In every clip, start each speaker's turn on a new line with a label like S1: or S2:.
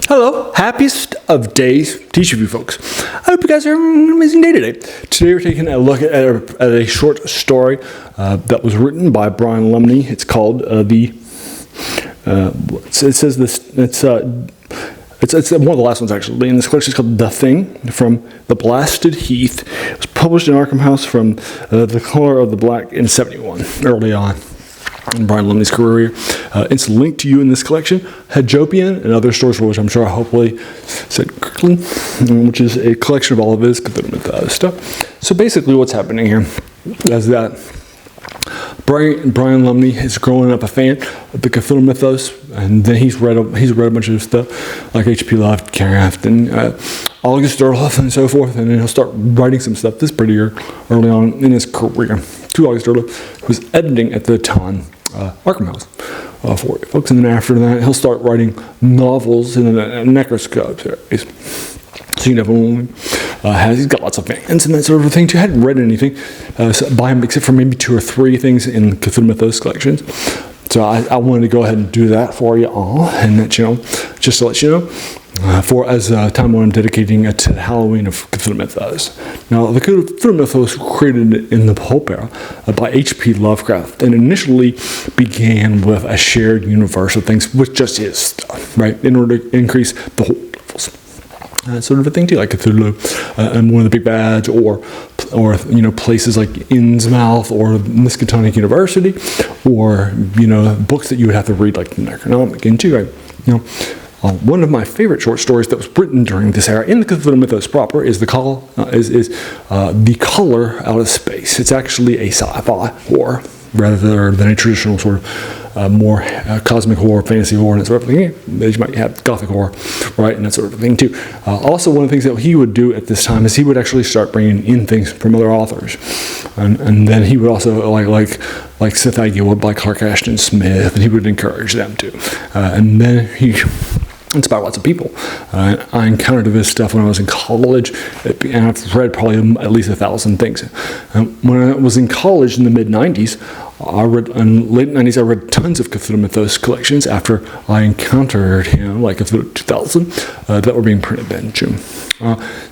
S1: Hello, happiest of days to each of you folks. I hope you guys are having an amazing day today. Today we're taking a look at a short story that was written by Brian Lumley. It's called It says this. It's one of the last ones actually. And this collection is called The Thing from the Blasted Heath. It was published in Arkham House from The Color of the Black in '71, early on in Brian Lumley's career. It's linked to you in this collection, Haggopian and Other Stories, which I'm sure I hopefully said correctly, which is a collection of all of his Cthulhu Mythos stuff. So basically what's happening here is that Brian Lumley is growing up a fan of the Cthulhu Mythos, and then he's read a bunch of stuff like H.P. Lovecraft and August Derleth and so forth, and then he'll start writing some stuff. This is pretty early on in his career. To August Derleth, who was editing at the time Arkham House for you folks, and then after that he'll start writing novels in the Necroscope series. So he definitely he's got lots of fans and that sort of thing too. I hadn't read anything by him except for maybe 2 or 3 things in Cthulhu Mythos collections. So I wanted to go ahead and do that for you all, and let you know, just to let you know, as time when I'm dedicating it to the Halloween of Cthulhu Mythos. Now, the Cthulhu Mythos was created in the pulp era by H.P. Lovecraft, and initially began with a shared universe of things with just his stuff, right, in order to increase the whole levels. Sort of a thing too, like Cthulhu and one of the big bads, or places like Innsmouth or Miskatonic University, or books that you would have to read like the Necronomicon too, right? One of my favorite short stories that was written during this era in the Cthulhu Mythos proper is The Color Out of Space. It's actually a sci-fi horror rather than a traditional sort of more cosmic horror, fantasy horror, and that sort of thing. Yeah, you might have gothic horror, right, and that sort of thing too. Also, one of the things that he would do at this time is he would actually start bringing in things from other authors, and then he would also like Seth Agnew would by Clark Ashton Smith, and he would encourage them to, and then he inspired lots of people. I encountered this stuff when I was in college, and I've read probably at least 1,000 things. When I was in college in the mid-'90s, late 90s, I read tons of Cthulhu Mythos collections after I encountered him, like Cthulhu 2000, that were being printed then too.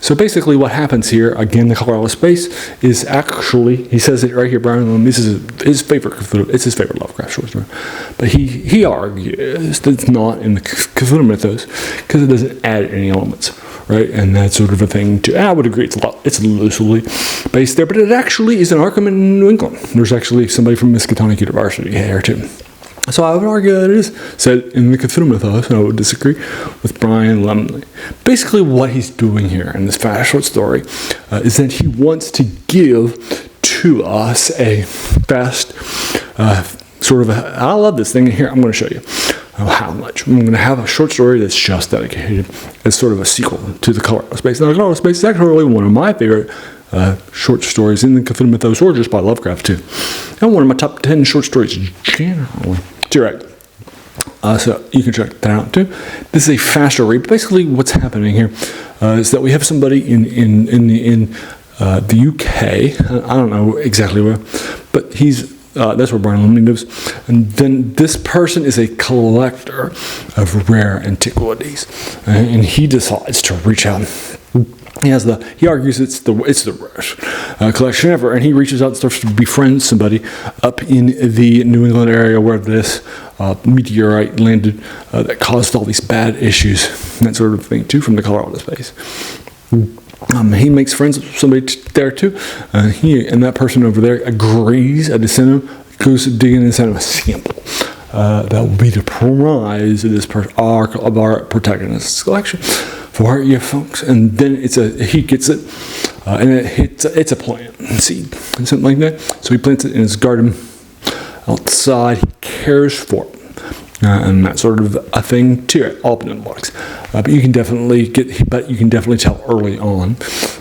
S1: So basically what happens here, again, The Color Out of Space, is actually, he says it right here, Brian Lumley, this is his favorite Cthulhu, it's his favorite Lovecraft short story. But he argues that it's not in the Cthulhu Mythos because it doesn't add any elements, right? And that sort of a thing too. And I would agree, it's loosely based there, but it actually is in Arkham in New England. There's actually somebody from Miskatonic University there too. So I would argue that it is said in the Cthulhu Mythos, and I would disagree with Brian Lumley. Basically what he's doing here in this fast short story is that he wants to give to us a fast sort of I love this thing here. I'm going to show you how much. I'm going to have a short story that's just dedicated as sort of a sequel to The Color Out of Space. Now, The Color Out of Space is actually one of my favorite short stories in the Cthulhu Mythos, or just by Lovecraft too. And one of my top 10 short stories generally. Right. So you can check that out too. This is a faster read. Basically, what's happening here is that we have somebody in the UK. I don't know exactly where, but that's where Brian Lumley lives. And then this person is a collector of rare antiquities, and he decides to reach out. He argues it's the rarest collection ever, and he reaches out and starts to befriend somebody up in the New England area where this meteorite landed that caused all these bad issues and that sort of thing too, from The Color Out of Space. He makes friends with somebody there too. He and that person over there agrees to send him, goes to dig in and send him a sample. That will be the prize of this of our protagonist's collection for you folks. And then he gets it, and it's a plant seed and something like that. So he plants it in his garden outside. He cares for it. And that sort of a thing too, all in the box. But you can definitely tell early on.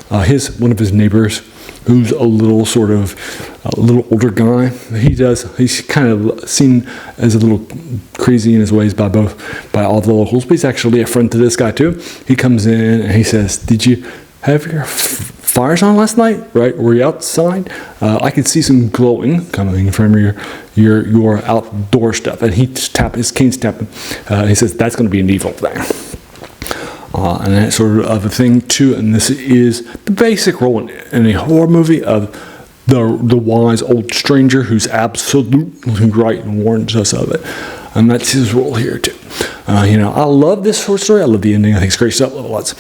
S1: One of his neighbors, who's a little older guy. He's kind of seen as a little crazy in his ways by all the locals. But he's actually a friend to this guy too. He comes in and he says, "Did you have your fires on last night? Right? Were you outside? I could see some glowing coming from your outdoor stuff." And his cane's tapping. He says, "That's going to be an evil thing." and that sort of a thing too. And this is the basic role in a horror movie of the wise old stranger who's absolutely right and warns us of it. And that's his role here too. I love this short story. I love the ending. I think it's great stuff. Love it lots.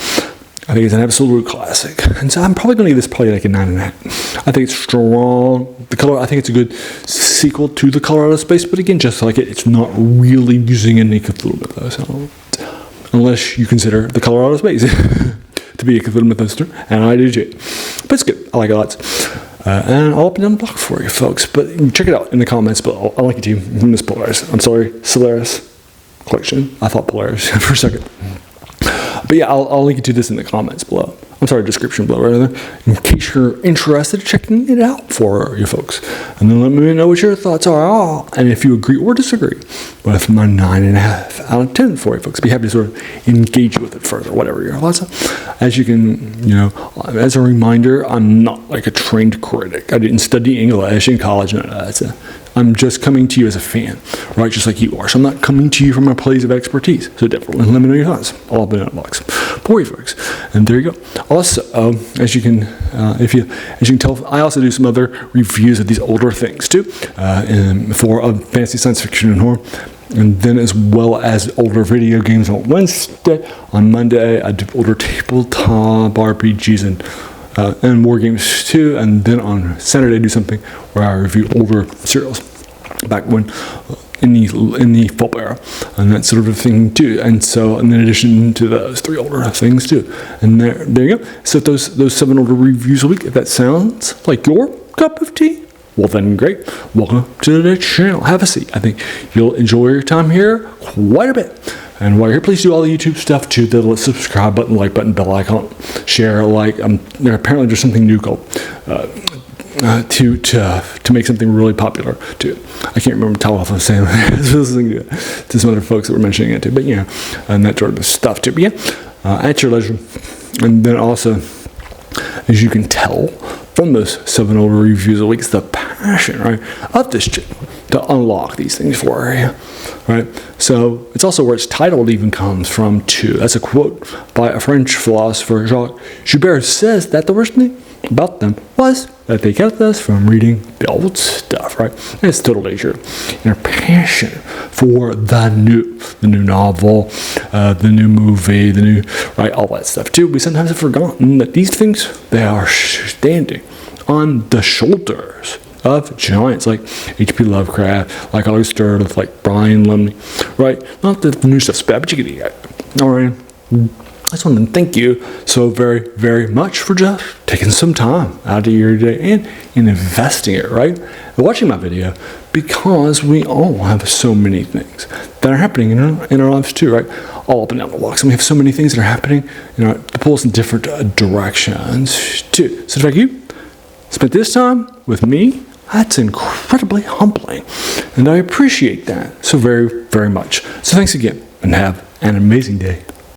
S1: I think it's an absolute classic. And so I'm probably going to give this probably like a 9.5. I think it's strong. I think it's a good sequel to The Color Out of Space, but again, just like it's not really using any Cthulhu Mythos, unless you consider The Color Out of Space to be a Cthulhu Mythos, and I do too. But it's good. I like it lots. And I'll open down the block for you folks, but check it out in the comments. But I'll link it to you in this Polaris. I'm sorry, Solaris collection. I thought Polaris for a second. But yeah, I'll link it to this in the comments below. I'm sorry, description below, rather, in case you're interested in checking it out for you folks. And then let me know what your thoughts are, and if you agree or disagree with my 9.5 out of 10 for you folks. Be happy to sort of engage with it further, whatever your thoughts are. As you can, as a reminder, I'm not like a trained critic. I didn't study English in college. No, I'm just coming to you as a fan, right? Just like you are. So I'm not coming to you from a place of expertise. So definitely let me know your thoughts. All up in that box for you folks. And there you go. Also, as you can tell, I also do some other reviews of these older things too, for fantasy, science fiction, and horror. And then as well as older video games on Wednesday. On Monday, I do older tabletop RPGs and war games too. And then on Saturday, I do something where I review older serials back when in the pulp era, and that sort of thing too. And so, in addition to those 3 older things too, and there you go. So those 7 older reviews a week. If that sounds like your cup of tea, well then great. Welcome to the channel. Have a seat. I think you'll enjoy your time here quite a bit. And while you're here, please do all the YouTube stuff too. The subscribe button, like button, bell icon, share, like. Apparently there's something new called to make something really popular too. I can't remember how often I'm saying that. I was listening to some other folks that were mentioning it too. But and that sort of stuff too. But at your leisure. And then also, as you can tell from those 7 older reviews a week, it's the passion, right, of this channel to unlock these things for you, right? So it's also where its title even comes from too. That's a quote by a French philosopher, Jacques Joubert, who says that the worst thing about them was that they kept us from reading the old stuff, right? And it's totally true. And our passion for the new novel, the new movie, right, all that stuff too. We sometimes have forgotten that these things, they are standing on the shoulders of giants like H.P. Lovecraft, like Oliver Stern, like Brian Lumley, right? Not that the new stuff's bad, but you get it. All right. I just want to thank you so very, very much for just taking some time out of your day and investing it, right? And watching my video, because we all have so many things that are happening in our lives too, right? All up and down the walks. And we have so many things that are happening, to pull us in different directions too. So if you spent this time with me, that's incredibly humbling. And I appreciate that so very, very much. So thanks again, and have an amazing day.